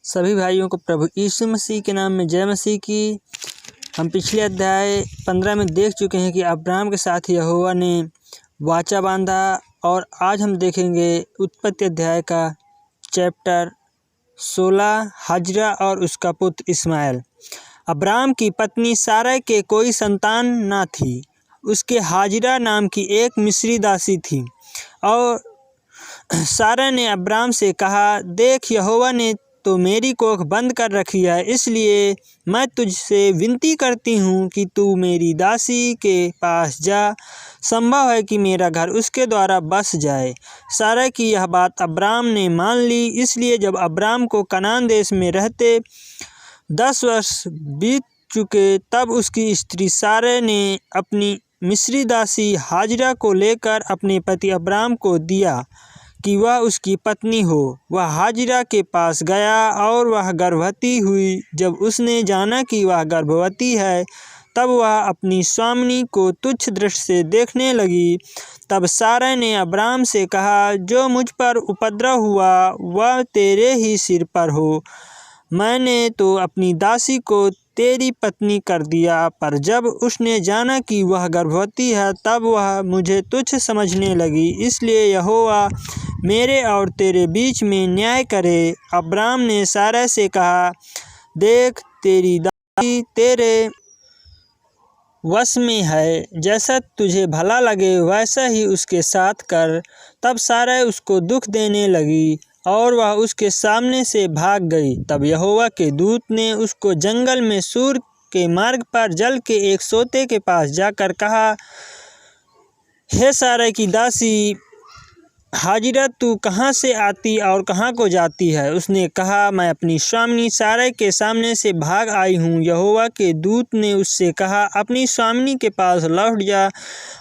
सभी भाइयों को प्रभु यीशु मसीह के नाम में जय मसीह की। हम पिछले अध्याय 15 में देख चुके हैं कि अब्राहम के साथ यहोवा ने वाचा बांधा, और आज हम देखेंगे उत्पत्ति अध्याय का चैप्टर 16, हाजिरा और उसका पुत्र इस्माइल। अब्राहम की पत्नी सारा के कोई संतान ना थी। उसके हाजिरा नाम की एक मिस्री दासी थी, और सारा ने अब्राहम से कहा, देख, यहोवा ने तो मेरी कोख बंद कर रखी है, इसलिए मैं तुझसे विनती करती हूँ कि तू मेरी दासी के पास जा। संभव है कि मेरा घर उसके द्वारा बस जाए। सारा की यह बात अब्राहम ने मान ली। इसलिए जब अब्राहम को कनान देश में रहते 10 वर्ष बीत चुके, तब उसकी स्त्री सारा ने अपनी मिस्री दासी हाजिरा को लेकर अपने पति अब्राहम को दिया कि वह उसकी पत्नी हो। वह हाजिरा के पास गया और वह गर्भवती हुई। जब उसने जाना कि वह गर्भवती है, तब वह अपनी स्वामिनी को तुच्छ दृष्टि से देखने लगी। तब सारा ने अब्राहम से कहा, जो मुझ पर उपद्रव हुआ वह तेरे ही सिर पर हो। मैंने तो अपनी दासी को तेरी पत्नी कर दिया, पर जब उसने जाना कि वह गर्भवती है, तब वह मुझे तुच्छ समझने लगी। इसलिए यहोवा मेरे और तेरे बीच में न्याय करे। अब्राहम ने सारा से कहा, देख, तेरी दासी तेरे वश में है, जैसा तुझे भला लगे वैसा ही उसके साथ कर। तब सारा उसको दुख देने लगी और वह उसके सामने से भाग गई। तब यहोवा के दूत ने उसको जंगल में सूर के मार्ग पर जल के एक सोते के पास जाकर कहा, हे सारा की दासी हाजिरा, तू कहाँ से आती और कहाँ को जाती है? उसने कहा, मैं अपनी स्वामिनी सारा के सामने से भाग आई हूँ। यहोवा के दूत ने उससे कहा, अपनी स्वामिनी के पास लौट जा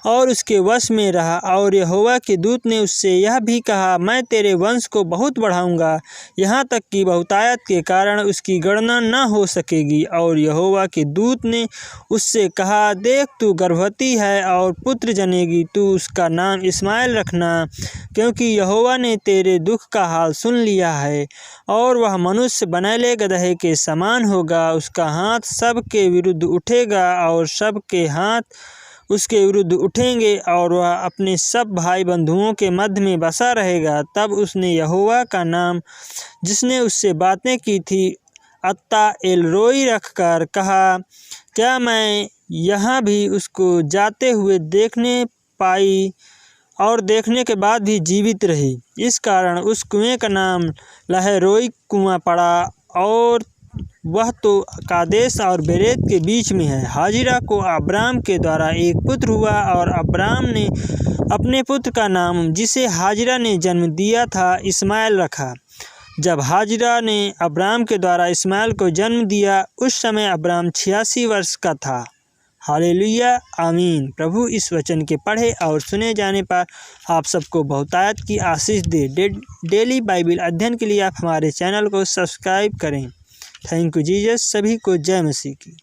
और उसके वश में रहा। और यहोवा के दूत ने उससे यह भी कहा, मैं तेरे वंश को बहुत बढ़ाऊँगा, यहाँ तक कि बहुतायत के कारण उसकी गणना न हो सकेगी। और यहोवा के दूत ने उससे कहा, देख, तू गर्भवती है और पुत्र जनेगी। तू उसका नाम इस्माइल रखना, क्योंकि यहोवा ने तेरे दुख का हाल सुन लिया है, और वह मनुष्य बनैले गदहे के समान होगा। उसका हाथ सबके विरुद्ध उठेगा और सबके हाथ उसके विरुद्ध उठेंगे, और वह अपने सब भाई बंधुओं के मध्य में बसा रहेगा। तब उसने यहोवा का नाम, जिसने उससे बातें की थी, अत्ता एल रोई रखकर कहा, क्या मैं यहाँ भी उसको जाते हुए देखने पाई और देखने के बाद भी जीवित रही। इस कारण उस कुएं का नाम लहरोई कुआं पड़ा, और वह तो कादेश और बेरेत के बीच में है। हाजिरा को अब्राहम के द्वारा एक पुत्र हुआ, और अब्राहम ने अपने पुत्र का नाम, जिसे हाजिरा ने जन्म दिया था, इस्माइल रखा। जब हाजिरा ने अब्राहम के द्वारा इस्माइल को जन्म दिया, उस समय अब्राहम 86 वर्ष का था। हालेलुया, आमीन। प्रभु इस वचन के पढ़े और सुने जाने पर आप सबको बहुतायत की आशीष दे। डेली बाइबल अध्ययन के लिए आप हमारे चैनल को सब्सक्राइब करें। Thank you Jesus. सभी को जय मसीह की।